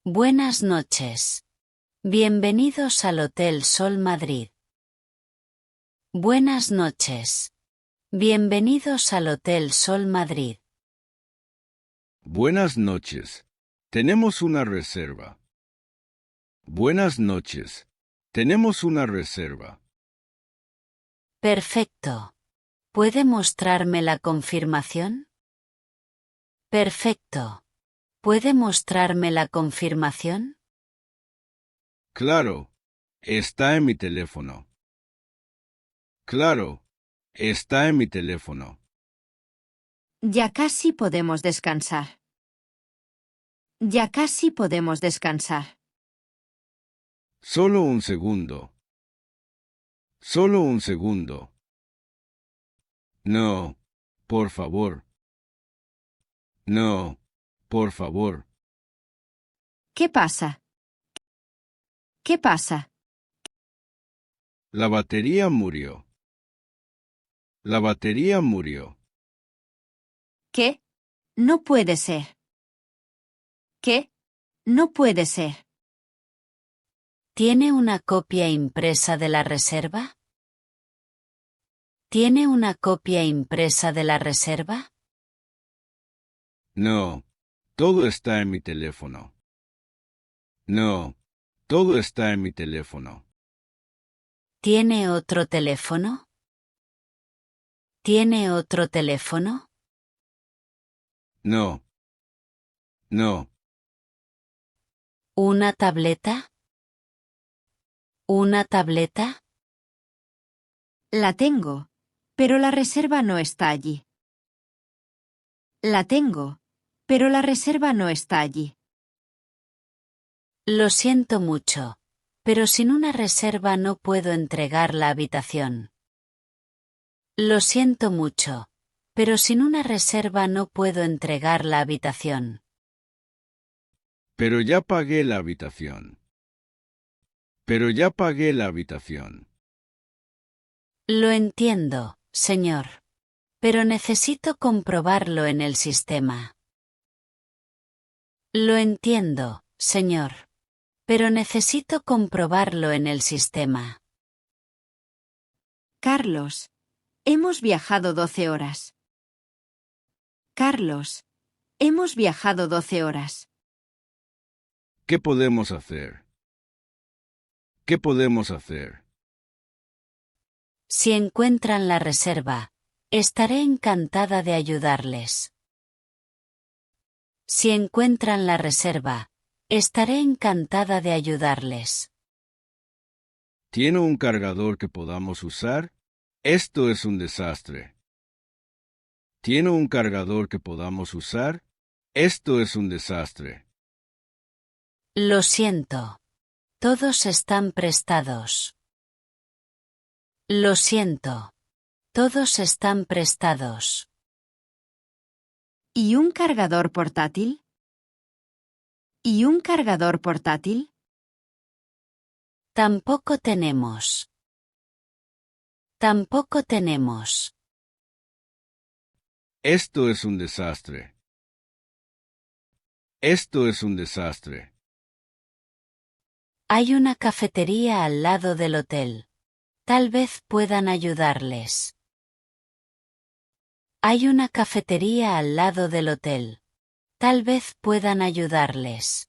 Buenas noches. Bienvenidos al Hotel Sol Madrid. Buenas noches. Bienvenidos al Hotel Sol Madrid. Buenas noches. Tenemos una reserva. Buenas noches. Tenemos una reserva. Perfecto. ¿Puede mostrarme la confirmación? Perfecto. ¿Puede mostrarme la confirmación? Claro. Está en mi teléfono. Claro. Está en mi teléfono. Ya casi podemos descansar. Ya casi podemos descansar. Solo un segundo. Solo un segundo. No, por favor. No, por favor. ¿Qué pasa? ¿Qué pasa? La batería murió. La batería murió. ¿Qué? No puede ser. ¿Qué? No puede ser. ¿Tiene una copia impresa de la reserva? ¿Tiene una copia impresa de la reserva? No, todo está en mi teléfono. No, todo está en mi teléfono. ¿Tiene otro teléfono? ¿Tiene otro teléfono? No. No. ¿Una tableta? ¿Una tableta? La tengo, pero la reserva no está allí. La tengo, pero la reserva no está allí. Lo siento mucho, pero sin una reserva no puedo entregar la habitación. Lo siento mucho, pero sin una reserva no puedo entregar la habitación. Pero ya pagué la habitación. Pero ya pagué la habitación. Lo entiendo, señor. Pero necesito comprobarlo en el sistema. Lo entiendo, señor. Pero necesito comprobarlo en el sistema. Carlos, hemos viajado 12 horas. Carlos, hemos viajado 12 horas. ¿Qué podemos hacer? ¿Qué podemos hacer? Si encuentran la reserva, estaré encantada de ayudarles. Si encuentran la reserva, estaré encantada de ayudarles. ¿Tiene un cargador que podamos usar? Esto es un desastre. ¿Tiene un cargador que podamos usar? Esto es un desastre. Lo siento. Todos están prestados. Lo siento. Todos están prestados. ¿Y un cargador portátil? ¿Y un cargador portátil? Tampoco tenemos. Tampoco tenemos. Esto es un desastre. Esto es un desastre. Hay una cafetería al lado del hotel. Tal vez puedan ayudarles. Hay una cafetería al lado del hotel. Tal vez puedan ayudarles.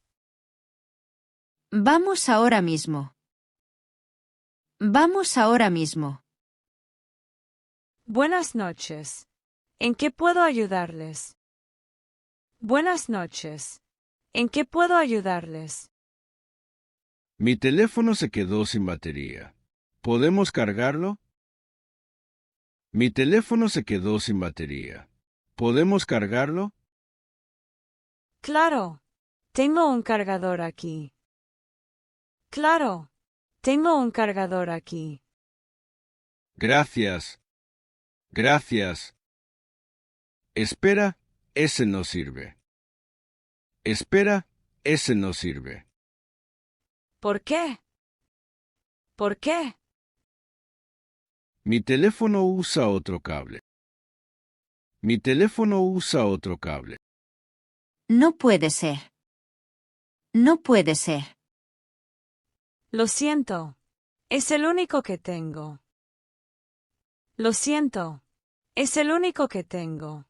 Vamos ahora mismo. Vamos ahora mismo. Buenas noches. ¿En qué puedo ayudarles? Buenas noches. ¿En qué puedo ayudarles? Mi teléfono se quedó sin batería. ¿Podemos cargarlo? Mi teléfono se quedó sin batería. ¿Podemos cargarlo? Claro. Tengo un cargador aquí. Claro. Tengo un cargador aquí. Gracias. Gracias. Espera, ese no sirve. Espera, ese no sirve. ¿Por qué? ¿Por qué? Mi teléfono usa otro cable. Mi teléfono usa otro cable. No puede ser. No puede ser. Lo siento. Es el único que tengo. Lo siento. Es el único que tengo.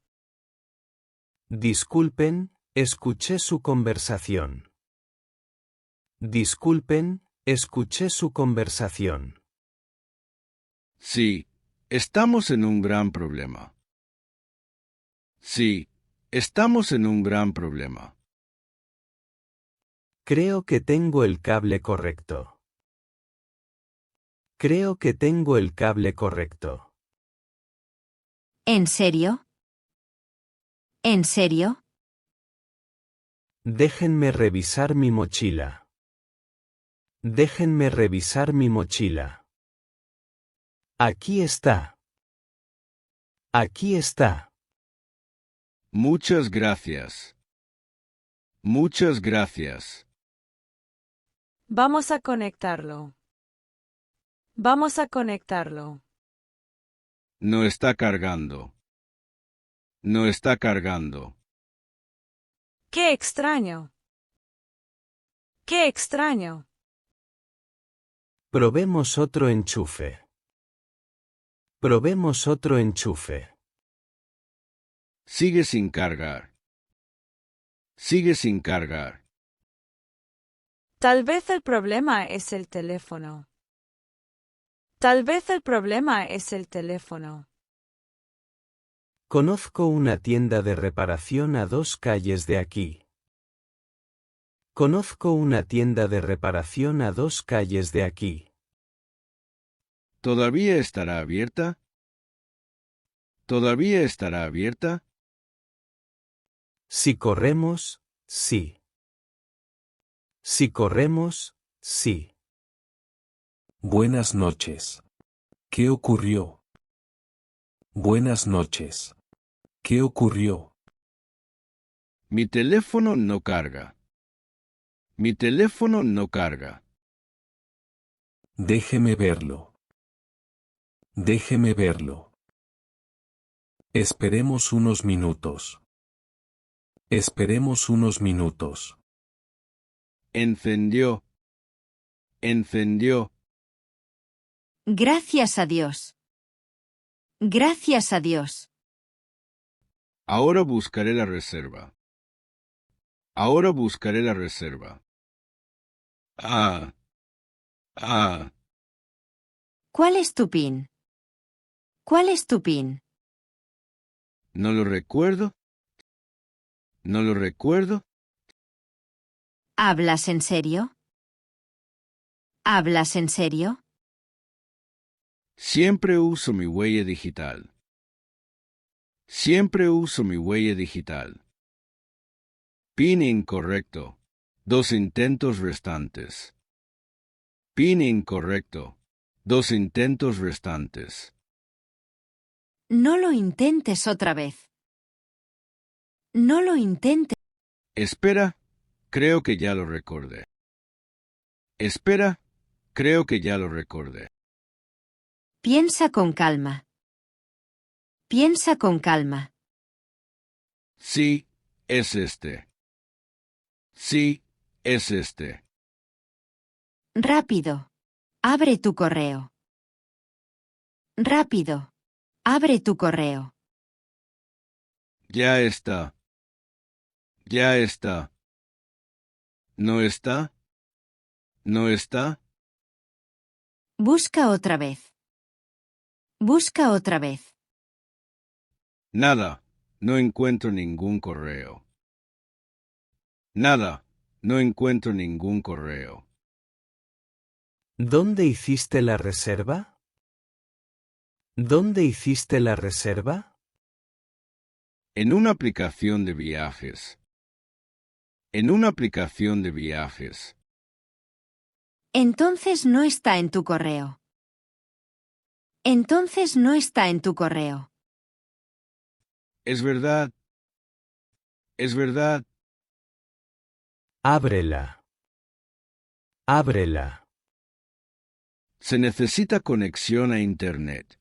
Disculpen, escuché su conversación. Disculpen, escuché su conversación. Sí, estamos en un gran problema. Sí, estamos en un gran problema. Creo que tengo el cable correcto. Creo que tengo el cable correcto. ¿En serio? ¿En serio? Déjenme revisar mi mochila. Déjenme revisar mi mochila. Aquí está. Aquí está. Muchas gracias. Muchas gracias. Vamos a conectarlo. Vamos a conectarlo. No está cargando. No está cargando. ¡Qué extraño! ¡Qué extraño! Probemos otro enchufe. Probemos otro enchufe. Sigue sin cargar. Sigue sin cargar. Tal vez el problema es el teléfono. Tal vez el problema es el teléfono. Conozco una tienda de reparación a 2 calles de aquí. Conozco una tienda de reparación a 2 calles de aquí. ¿Todavía estará abierta? ¿Todavía estará abierta? Si corremos, sí. Si corremos, sí. Buenas noches. ¿Qué ocurrió? Buenas noches. ¿Qué ocurrió? Mi teléfono no carga. Mi teléfono no carga. Déjeme verlo. Déjeme verlo. Esperemos unos minutos. Esperemos unos minutos. Encendió. Encendió. Gracias a Dios. Gracias a Dios. Ahora buscaré la reserva. Ahora buscaré la reserva. Ah. Ah. ¿Cuál es tu PIN? ¿Cuál es tu PIN? No lo recuerdo. No lo recuerdo. ¿Hablas en serio? ¿Hablas en serio? Siempre uso mi huella digital. Siempre uso mi huella digital. PIN incorrecto. 2 intentos restantes. PIN incorrecto. 2 intentos restantes. No lo intentes otra vez. No lo intentes. Espera, creo que ya lo recordé. Espera, creo que ya lo recordé. Piensa con calma. Piensa con calma. Sí, es este. Sí, es este. Rápido. Abre tu correo. Rápido. Abre tu correo. Ya está. Ya está. ¿No está? ¿No está? Busca otra vez. Busca otra vez. Nada, no encuentro ningún correo. Nada, no encuentro ningún correo. ¿Dónde hiciste la reserva? ¿Dónde hiciste la reserva? En una aplicación de viajes. En una aplicación de viajes. Entonces no está en tu correo. Entonces no está en tu correo. Es verdad. Es verdad. Ábrela. Ábrela. Se necesita conexión a Internet.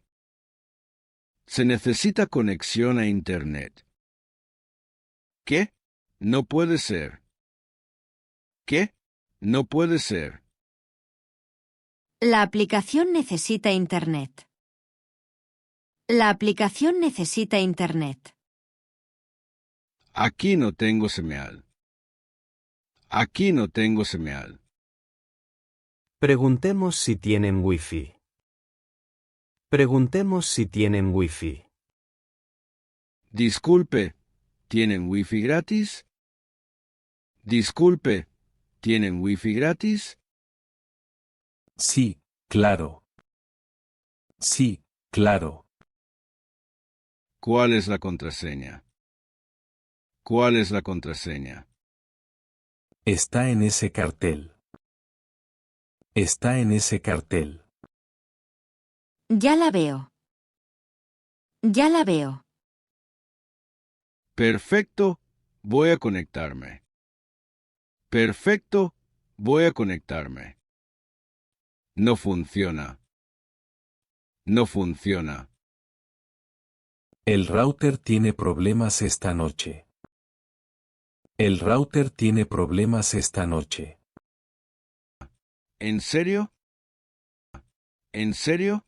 Se necesita conexión a Internet. ¿Qué? No puede ser. ¿Qué? No puede ser. La aplicación necesita Internet. La aplicación necesita Internet. Aquí no tengo señal. Aquí no tengo señal. Preguntemos si tienen wifi. Preguntemos si tienen wifi. Disculpe, ¿tienen wifi gratis? Disculpe, ¿tienen wifi gratis? Sí, claro. Sí, claro. ¿Cuál es la contraseña? ¿Cuál es la contraseña? Está en ese cartel. Está en ese cartel. Ya la veo. Ya la veo. Perfecto, voy a conectarme. Perfecto, voy a conectarme. No funciona. No funciona. El router tiene problemas esta noche. El router tiene problemas esta noche. ¿En serio? ¿En serio?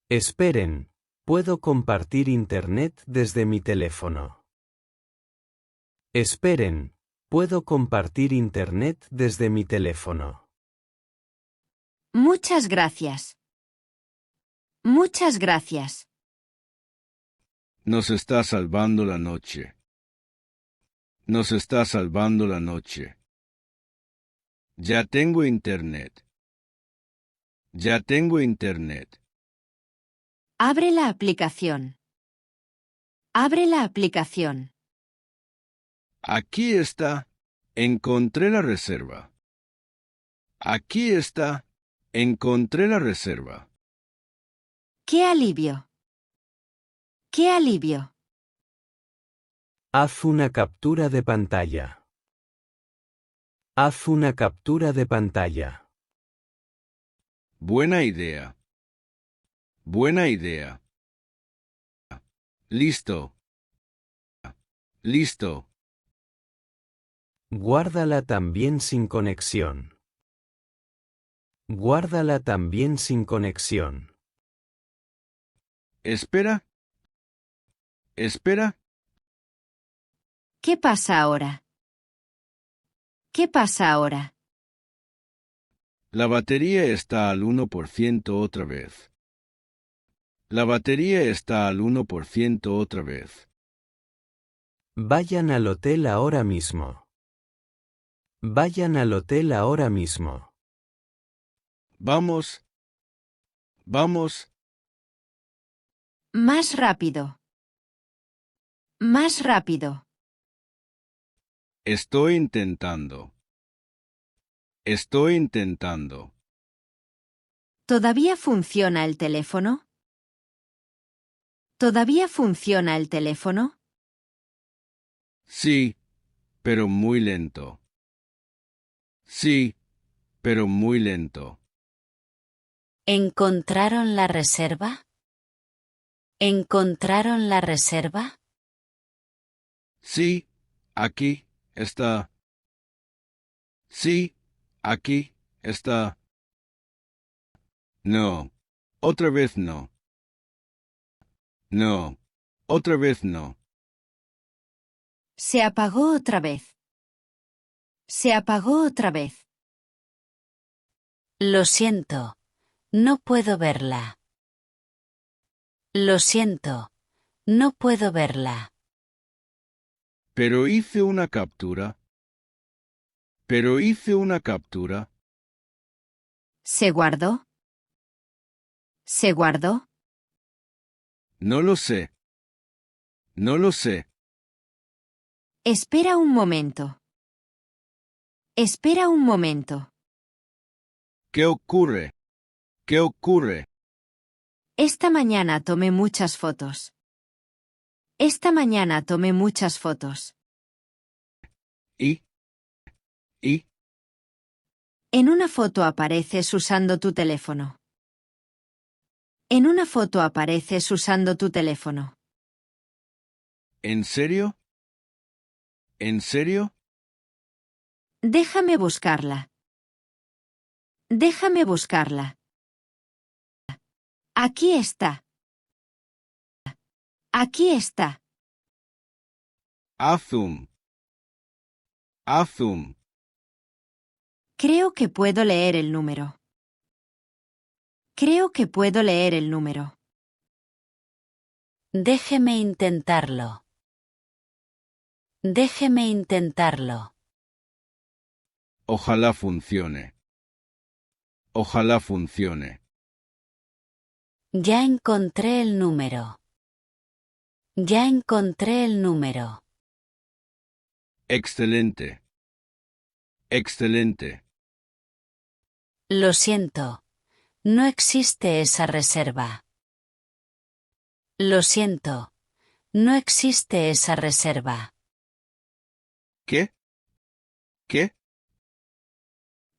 Esperen, puedo compartir Internet desde mi teléfono. Esperen, puedo compartir Internet desde mi teléfono. Muchas gracias. Muchas gracias. Nos está salvando la noche. Nos está salvando la noche. Ya tengo internet. Ya tengo internet. Abre la aplicación. Abre la aplicación. Aquí está. Encontré la reserva. Aquí está. Encontré la reserva. ¡Qué alivio! ¡Qué alivio! Haz una captura de pantalla. Haz una captura de pantalla. Buena idea. Buena idea. Listo. Listo. Guárdala también sin conexión. Guárdala también sin conexión. Espera. Espera. ¿Qué pasa ahora? ¿Qué pasa ahora? La batería está al 1% otra vez. La batería está al 1% otra vez. Vayan al hotel ahora mismo. Vayan al hotel ahora mismo. Vamos. Vamos. Más rápido. Más rápido. Estoy intentando. Estoy intentando. ¿Todavía funciona el teléfono? ¿Todavía funciona el teléfono? Sí, pero muy lento. Sí, pero muy lento. ¿Encontraron la reserva? ¿Encontraron la reserva? Sí, aquí está. Sí, aquí está. No. Otra vez no. No. Otra vez no. Se apagó otra vez. Se apagó otra vez. Lo siento. No puedo verla. Lo siento. No puedo verla. Pero hice una captura. Pero hice una captura. ¿Se guardó? ¿Se guardó? No lo sé. No lo sé. Espera un momento. Espera un momento. ¿Qué ocurre? ¿Qué ocurre? Esta mañana tomé muchas fotos. Esta mañana tomé muchas fotos. ¿Y? En una foto apareces usando tu teléfono. En una foto apareces usando tu teléfono. ¿En serio? ¿En serio? Déjame buscarla. Déjame buscarla. Aquí está. Aquí está. Azum. Azum. Creo que puedo leer el número. Creo que puedo leer el número. Déjeme intentarlo. Déjeme intentarlo. Ojalá funcione. Ojalá funcione. Ya encontré el número. Ya encontré el número. Excelente. Excelente. Lo siento. No existe esa reserva. Lo siento. No existe esa reserva. ¿Qué? ¿Qué?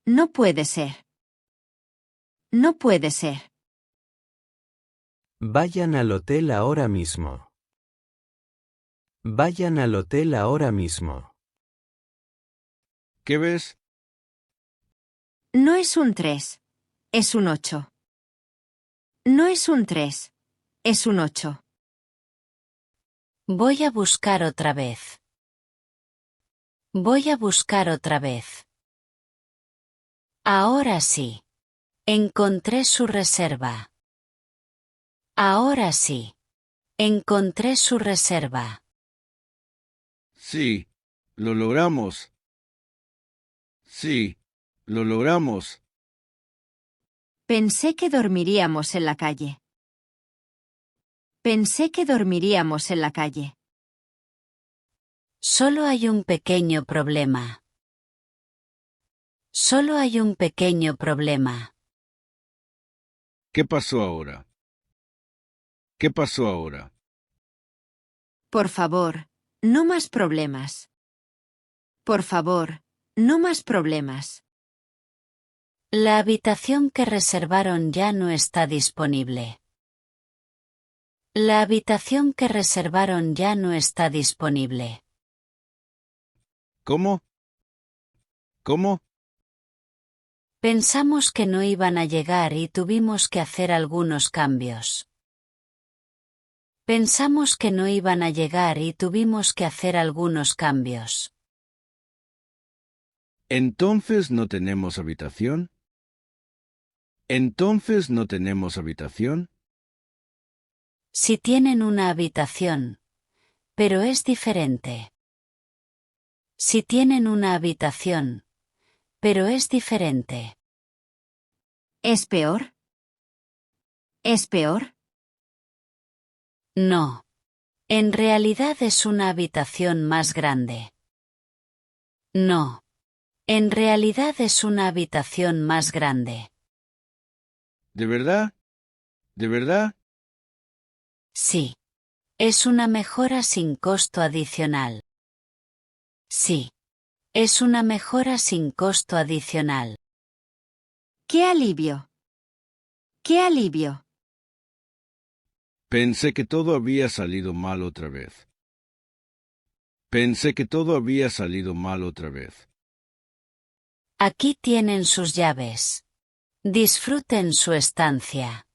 No puede ser. No puede ser. Vayan al hotel ahora mismo. Vayan al hotel ahora mismo. ¿Qué ves? No es un 3. Es un 8. No es un 3. Es un 8. Voy a buscar otra vez. Voy a buscar otra vez. Ahora sí. Encontré su reserva. Ahora sí. Encontré su reserva. Sí, lo logramos. Sí, lo logramos. Pensé que dormiríamos en la calle. Pensé que dormiríamos en la calle. Solo hay un pequeño problema. Solo hay un pequeño problema. ¿Qué pasó ahora? ¿Qué pasó ahora? Por favor, no más problemas. Por favor, no más problemas. La habitación que reservaron ya no está disponible. La habitación que reservaron ya no está disponible. ¿Cómo? ¿Cómo? Pensamos que no iban a llegar y tuvimos que hacer algunos cambios. Pensamos que no iban a llegar y tuvimos que hacer algunos cambios. ¿Entonces no tenemos habitación? ¿Entonces no tenemos habitación? Si tienen una habitación. Pero es diferente. Si tienen una habitación. Pero es diferente. ¿Es peor? ¿Es peor? No. En realidad es una habitación más grande. No. En realidad es una habitación más grande. ¿De verdad? ¿De verdad? Sí. Es una mejora sin costo adicional. Sí. Es una mejora sin costo adicional. ¡Qué alivio! ¡Qué alivio! Pensé que todo había salido mal otra vez. Pensé que todo había salido mal otra vez. Aquí tienen sus llaves. Disfruten su estancia.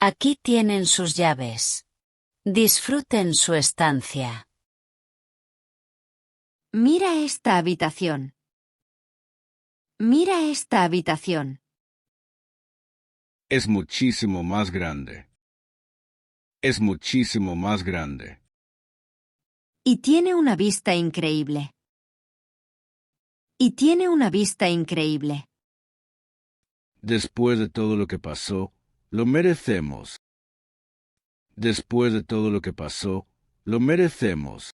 Aquí tienen sus llaves. Disfruten su estancia. Mira esta habitación. Mira esta habitación. Es muchísimo más grande. Es muchísimo más grande. Y tiene una vista increíble. Y tiene una vista increíble. Después de todo lo que pasó, lo merecemos. Después de todo lo que pasó, lo merecemos.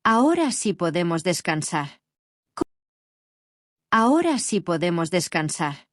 Ahora sí podemos descansar. Ahora sí podemos descansar.